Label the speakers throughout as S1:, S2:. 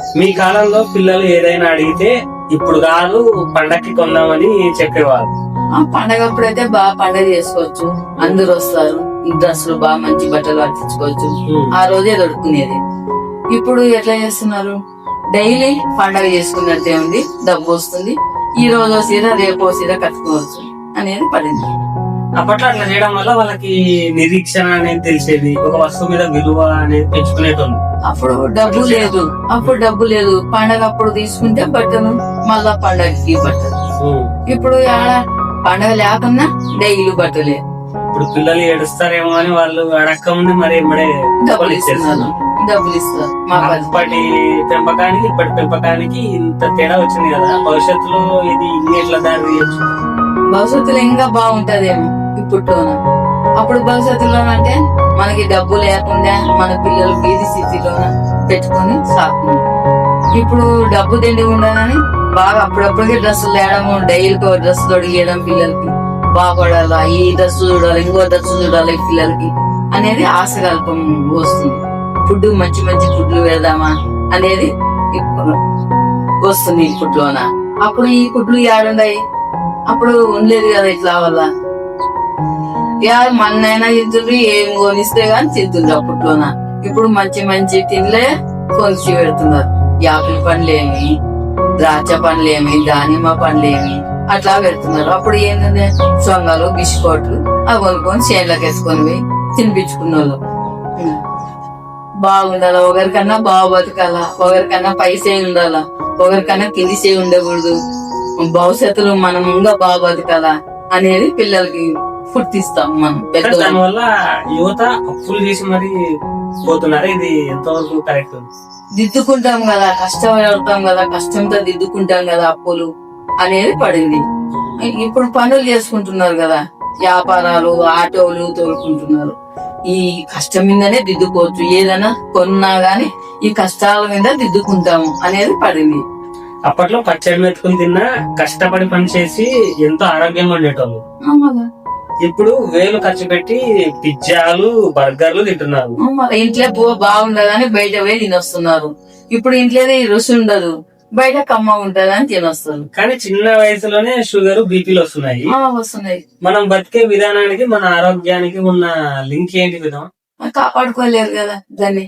S1: మీ కాలంలో పిల్లలు ఏదైనా అడిగితే ఇప్పుడు కాదు పండక్కి కొందామని చెప్పేవారు.
S2: ఆ పండగ అప్పుడైతే బాగా పండగ చేసుకోవచ్చు, అందరు వస్తారు, డ్రెస్సులు బాగా మంచి బట్టలు పట్టించుకోవచ్చు, ఆ రోజే దొరుకునేది. ఇప్పుడు ఎట్లా చేస్తున్నారు, డైలీ పండగ చేసుకున్నట్టే ఉంది, డబ్బు వస్తుంది, ఈ రోజు సీర రేపో సీర కట్టుకోవచ్చు అనేది పడింది.
S1: అప్పట్లో అట్లా చేయడం వల్ల వాళ్ళకి నిరీక్షణ అనేది తెలిసేది, ఒక వస్తువు మీద విలువ అనేది పెంచుకునేటోళ్ళు.
S2: అప్పుడు డబ్బు లేదు, పండగ అప్పుడు తీసుకుంటే బట్టలు, మళ్ళా పండగకి బట్టలు. ఇప్పుడు పండగ లేకున్నా డైలీ బట్టలే.
S1: ఇప్పుడు పిల్లలు ఏడుస్తారేమో అని వాళ్ళు అడక్క ముందు మరి
S2: డబ్బులు ఇస్తున్నారు.
S1: అప్పటి పెంపకానికి ఇప్పటి పెంపకానికి ఇంత తేడా వచ్చింది కదా, భవిష్యత్తులో ఇది ఎట్లా దారి తీయచ్చు?
S2: భవిష్యత్తులో ఇంకా బాగుంటదేమో ఇప్పుడు. అప్పుడు భవిష్యత్తులోనంటే మనకి డబ్బు లేకుండా మన పిల్లలు బీది స్థితిలోన పెట్టుకుని సాకున్నాం. ఇప్పుడు డబ్బు తిండి ఉండాలని బాగా అప్పుడప్పటికే డ్రెస్సులు వేయడము, డైలీకి డ్రెస్ తొడిగేయడం, పిల్లలకి బాగుపడాలా, ఈ డ్రెస్ చూడాలి, ఇంకో డ్రెస్ చూడాలి పిల్లలకి అనేది ఆశకల్పం వస్తుంది. ఫుడ్ మంచి మంచి ఫుడ్లు పెడదామా అనేది ఇప్పుడు వస్తుంది ఈ ఫుడ్లోన. అప్పుడు ఈ ఫుడ్లు ఏడున్నాయి, అప్పుడు ఉండలేదు కదా ఇట్లా వల్ల. మన్నైనా తింటుండ్రు, ఏం కొనిస్తే గాని తింటుండ్రు అప్పట్లోన. ఇప్పుడు మంచి మంచి తిండ్లే కొనిచి పెడుతున్నారు. యాపిల్ పండ్లేమి, ద్రాక్ష పండ్లేమి, దానిమ్మ పండ్లేమి అట్లా పెడుతున్నారు. అప్పుడు ఏంటంటే సొంగలు, బిస్కోట్లు అవి కొనుక్కొని చేనులకు వేసుకొని పోయి తినిపించుకున్న వాళ్ళు. బాగుండాలా, ఒకరికన్నా బాగా బతకాలా, ఒకరికన్నా పైసే ఉండాలా, ఒకరికన్నా కిందిసే ఉండకూడదు, భవిష్యత్తులో మనం ఇంకా బాగా బతకాలా అనేది పిల్లలకి పుట్టిస్తాం మనం.
S1: దాని వల్ల యువత అప్పులు చేసి మరి పోతున్నారు, ఇది ఎంతవరకు కరెక్ట్?
S2: దిద్దుకుంటాం కదా, కష్టపడతాం కదా, కష్టంతో దిద్దుకుంటాం కదా అప్పులు అనేది పడింది. ఇప్పుడు పనులు చేసుకుంటున్నారు కదా, వ్యాపారాలు, ఆటోలు తోలుకుంటున్నారు. ఈ కష్టం మీదనే దిద్దుకోవచ్చు, ఏదైనా కొన్నా గాని ఈ కష్టాల మీద దిద్దుకుంటాము అనేది పడింది.
S1: అప్పట్లో పచ్చడి మెతుకుని తిన్నా కష్టపడి పని చేసి ఎంతో ఆరోగ్యంగా ఉండేటోళ్ళు. ఇప్పుడు వేలు ఖర్చు పెట్టి పిజ్జాలు, బర్గర్లు తింటున్నారు.
S2: ఇంట్లో బాగుండదని బయట పోయి తినొస్తున్నారు. ఇప్పుడు ఇంట్లోనే రుచి ఉండదు, బయట కమ్మ ఉంటదని తినొస్తారు.
S1: కానీ చిన్న వయసులోనే షుగర్, బీపీలు వస్తున్నాయి. మనం బతికే విధానానికి మన ఆరోగ్యానికి ఉన్న లింక్ ఏంటి విధం?
S2: కాపాడుకోలేరు కదా దాన్ని,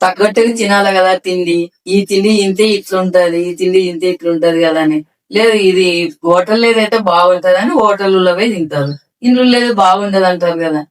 S2: తగ్గట్టుగా తినాలి కదా తిండి. ఈ తిండి ఇంతే ఇట్లుంటది, ఈ తిండి ఇంతే ఇట్లుంటది కదా అని లేదు. ఇది హోటల్ ఏదైతే బాగుంటది అని హోటల్లో తింటారు, ఇంట్లో లేదు బాగుంటది అంటారు కదా.